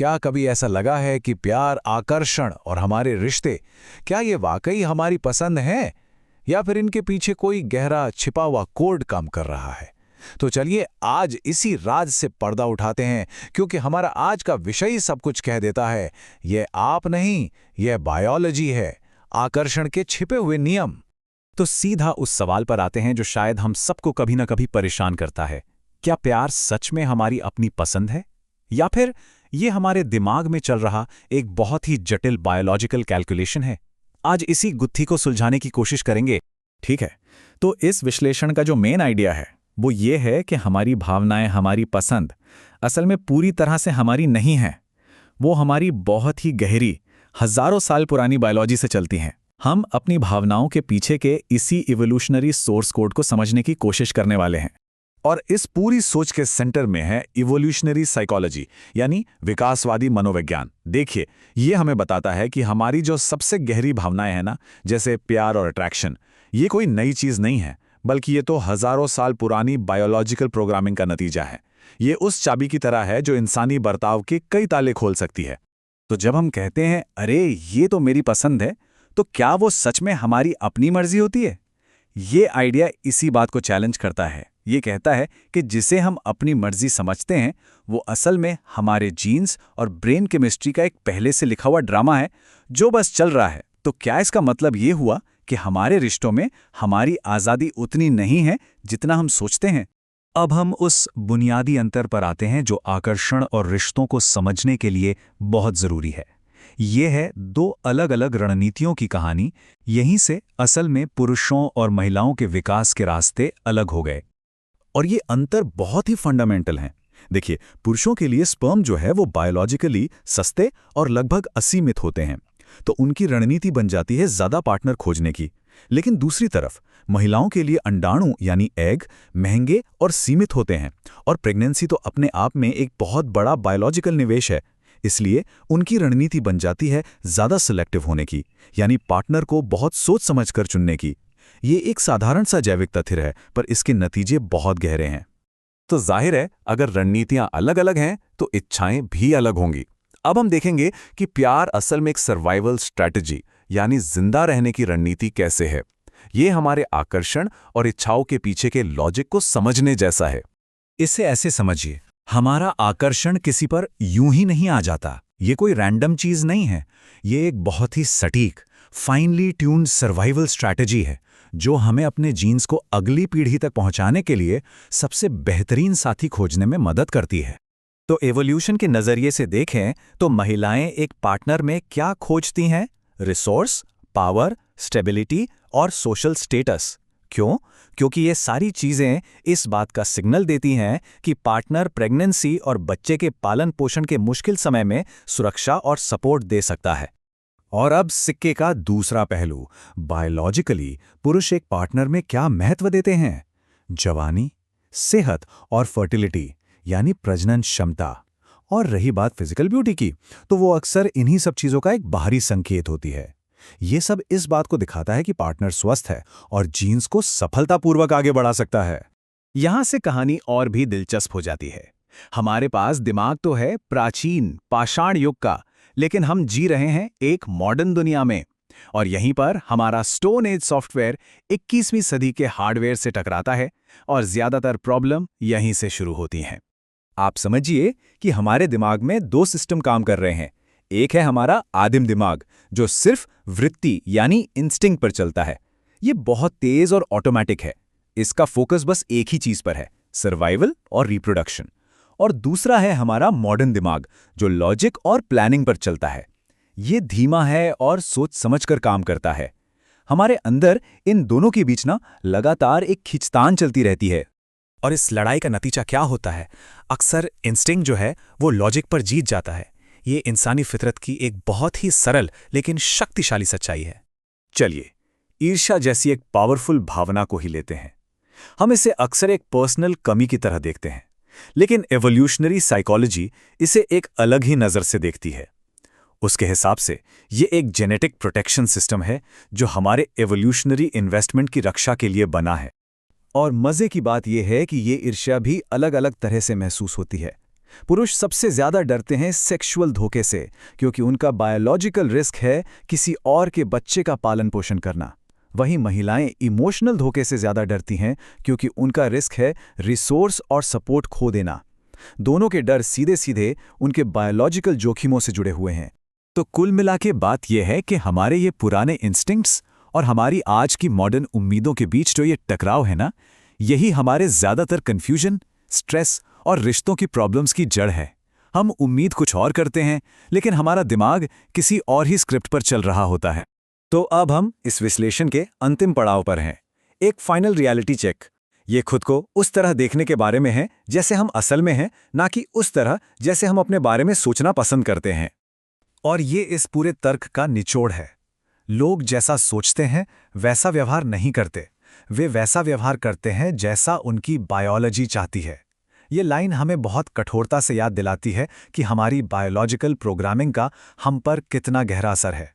क्या कभी ऐसा लगा है कि प्यार, आकर्षण और हमारे रिश्ते, क्या ये वाकई हमारी पसंद हैं या फिर इनके पीछे कोई गहरा छिपा हुआ कोड काम कर रहा है? तो चलिए आज इसी राज से पर्दा उठाते हैं, क्योंकि हमारा आज का विषय ही सब कुछ कह देता है। यह आप नहीं, यह बायोलॉजी है, आकर्षण के छिपे हुए नियम। तो सीधा उस सवाल पर आते हैं जो शायद हम सबको कभी न कभी परेशान करता है। क्या प्यार सच में हमारी अपनी पसंद है, या फिर ये हमारे दिमाग में चल रहा एक बहुत ही जटिल बायोलॉजिकल कैलकुलेशन है? आज इसी गुत्थी को सुलझाने की कोशिश करेंगे। ठीक है, तो इस विश्लेषण का जो मेन आइडिया है वो ये है कि हमारी भावनाएं, हमारी पसंद असल में पूरी तरह से हमारी नहीं हैं। वो हमारी बहुत ही गहरी, हजारों साल पुरानी बायोलॉजी से चलती हैं। हम अपनी भावनाओं के पीछे के इसी इवोल्यूशनरी सोर्स कोड को समझने की कोशिश करने वाले हैं। और इस पूरी सोच के सेंटर में है इवोल्यूशनरी साइकोलॉजी, यानी विकासवादी मनोविज्ञान। देखिए, ये हमें बताता है कि हमारी जो सबसे गहरी भावनाएं हैं ना, जैसे प्यार और अट्रैक्शन, ये कोई नई चीज नहीं है, बल्कि ये तो हजारों साल पुरानी बायोलॉजिकल प्रोग्रामिंग का नतीजा है। ये उस चाबी की तरह है जो इंसानी बर्ताव के कई ताले खोल सकती है। तो जब हम कहते हैं अरे ये तो मेरी पसंद है, तो क्या वो सच में हमारी अपनी मर्जी होती है? ये आइडिया इसी बात को चैलेंज करता है। ये कहता है कि जिसे हम अपनी मर्जी समझते हैं वो असल में हमारे जीन्स और ब्रेन केमिस्ट्री का एक पहले से लिखा हुआ ड्रामा है जो बस चल रहा है। तो क्या इसका मतलब ये हुआ कि हमारे रिश्तों में हमारी आज़ादी उतनी नहीं है जितना हम सोचते हैं? अब हम उस बुनियादी अंतर पर आते हैं जो आकर्षण और रिश्तों को समझने के लिए बहुत ज़रूरी है। ये है दो अलग अलग रणनीतियों की कहानी। यहीं से असल में पुरुषों और महिलाओं के विकास के रास्ते अलग हो गए। और ये अंतर बहुत ही फंडामेंटल हैं। देखिए, पुरुषों के लिए स्पर्म जो है वो बायोलॉजिकली सस्ते और लगभग असीमित होते हैं, तो उनकी रणनीति बन जाती है ज़्यादा पार्टनर खोजने की। लेकिन दूसरी तरफ महिलाओं के लिए अंडाणु यानी एग महंगे और सीमित होते हैं, और प्रेगनेंसी तो अपने आप में एक बहुत बड़ा बायोलॉजिकल निवेश है। इसलिए उनकी रणनीति बन जाती है ज़्यादा सिलेक्टिव होने की, यानी पार्टनर को बहुत सोच समझकर चुनने की। ये एक साधारण सा जैविक तथ्य है, पर इसके नतीजे बहुत गहरे हैं। तो जाहिर है, अगर रणनीतियां अलग अलग हैं तो इच्छाएं भी अलग होंगी। अब हम देखेंगे कि प्यार असल में एक सर्वाइवल स्ट्रैटेजी, यानी जिंदा रहने की रणनीति कैसे है। ये हमारे आकर्षण और इच्छाओं के पीछे के लॉजिक को समझने जैसा है। इसे ऐसे समझिए, हमारा आकर्षण किसी पर यूं ही नहीं आ जाता। ये कोई रैंडम चीज नहीं है। ये एक बहुत ही सटीक, फाइनली ट्यून्ड सर्वाइवल स्ट्रैटेजी है जो हमें अपने जीन्स को अगली पीढ़ी तक पहुंचाने के लिए सबसे बेहतरीन साथी खोजने में मदद करती है। तो एवोल्यूशन के नजरिए से देखें तो महिलाएं एक पार्टनर में क्या खोजती हैं? रिसोर्स, पावर, स्टेबिलिटी और सोशल स्टेटस। क्यों? क्योंकि ये सारी चीजें इस बात का सिग्नल देती हैं कि पार्टनर प्रेगनेंसी और बच्चे के पालन पोषण के मुश्किल समय में सुरक्षा और सपोर्ट दे सकता है। और अब सिक्के का दूसरा पहलू, बायोलॉजिकली पुरुष एक पार्टनर में क्या महत्व देते हैं? जवानी, सेहत और फर्टिलिटी यानी प्रजनन क्षमता। और रही बात फिजिकल ब्यूटी की, तो वो अक्सर इन्हीं सब चीजों का एक बाहरी संकेत होती है। ये सब इस बात को दिखाता है कि पार्टनर स्वस्थ है और जीन्स को सफलतापूर्वक आगे बढ़ा सकता है। यहां से कहानी और भी दिलचस्प हो जाती है। हमारे पास दिमाग तो है प्राचीन पाषाण युग का, लेकिन हम जी रहे हैं एक मॉडर्न दुनिया में। और यहीं पर हमारा स्टोन एज सॉफ्टवेयर 21वीं सदी के हार्डवेयर से टकराता है और ज्यादातर प्रॉब्लम यहीं से शुरू होती हैं। आप समझिए कि हमारे दिमाग में दो सिस्टम काम कर रहे हैं। एक है हमारा आदिम दिमाग जो सिर्फ वृत्ति यानी इंस्टिंक्ट पर चलता है। ये बहुत तेज और ऑटोमेटिक है। इसका फोकस बस एक ही चीज पर है, सर्वाइवल और रिप्रोडक्शन। और दूसरा है हमारा मॉडर्न दिमाग जो लॉजिक और प्लानिंग पर चलता है। ये धीमा है और सोच समझकर काम करता है। हमारे अंदर इन दोनों के बीच ना लगातार एक खिंचतान चलती रहती है। और इस लड़ाई का नतीजा क्या होता है? अक्सर इंस्टिंक्ट जो है वो लॉजिक पर जीत जाता है। ये इंसानी फितरत की एक बहुत ही सरल लेकिन शक्तिशाली सच्चाई है। चलिए, ईर्ष्या जैसी एक पावरफुल भावना को ही लेते हैं। हम इसे अक्सर एक पर्सनल कमी की तरह देखते हैं, लेकिन एवोल्यूशनरी साइकोलॉजी इसे एक अलग ही नज़र से देखती है। उसके हिसाब से ये एक जेनेटिक प्रोटेक्शन सिस्टम है जो हमारे एवोल्यूशनरी इन्वेस्टमेंट की रक्षा के लिए बना है। और मज़े की बात यह है कि ये ईर्ष्या भी अलग अलग तरह से महसूस होती है। पुरुष सबसे ज्यादा डरते हैं सेक्सुअल धोखे से, क्योंकि उनका बायोलॉजिकल रिस्क है किसी और के बच्चे का पालन पोषण करना। वहीं महिलाएं इमोशनल धोखे से ज्यादा डरती हैं, क्योंकि उनका रिस्क है रिसोर्स और सपोर्ट खो देना। दोनों के डर सीधे सीधे उनके बायोलॉजिकल जोखिमों से जुड़े हुए हैं। तो कुल मिला के बात यह है कि हमारे ये पुराने इंस्टिंक्ट्स और हमारी आज की मॉडर्न उम्मीदों के बीच जो ये टकराव है ना, यही हमारे ज्यादातर कंफ्यूजन, स्ट्रेस और रिश्तों की प्रॉब्लम्स की जड़ है। हम उम्मीद कुछ और करते हैं, लेकिन हमारा दिमाग किसी और ही स्क्रिप्ट पर चल रहा होता है। तो अब हम इस विश्लेषण के अंतिम पड़ाव पर हैं। एक फाइनल रियलिटी चेक। ये खुद को उस तरह देखने के बारे में है जैसे हम असल में हैं, ना कि उस तरह जैसे हम अपने बारे में सोचना पसंद करते हैं। और ये इस पूरे तर्क का निचोड़ है। लोग जैसा सोचते हैं वैसा व्यवहार नहीं करते, वे वैसा व्यवहार करते हैं जैसा उनकी बायोलॉजी चाहती है। ये लाइन हमें बहुत कठोरता से याद दिलाती है कि हमारी बायोलॉजिकल प्रोग्रामिंग का हम पर कितना गहरा असर है।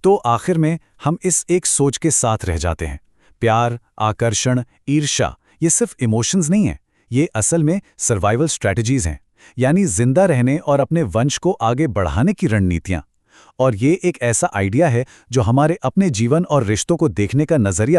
तो आखिर में हम इस एक सोच के साथ रह जाते हैं, प्यार, आकर्षण, ईर्ष्या ये सिर्फ इमोशंस नहीं हैं, ये असल में सर्वाइवल स्ट्रैटेजीज हैं, यानी जिंदा रहने और अपने वंश को आगे बढ़ाने की रणनीतियां। और ये एक ऐसा आइडिया है जो हमारे अपने जीवन और रिश्तों को देखने का नजरिया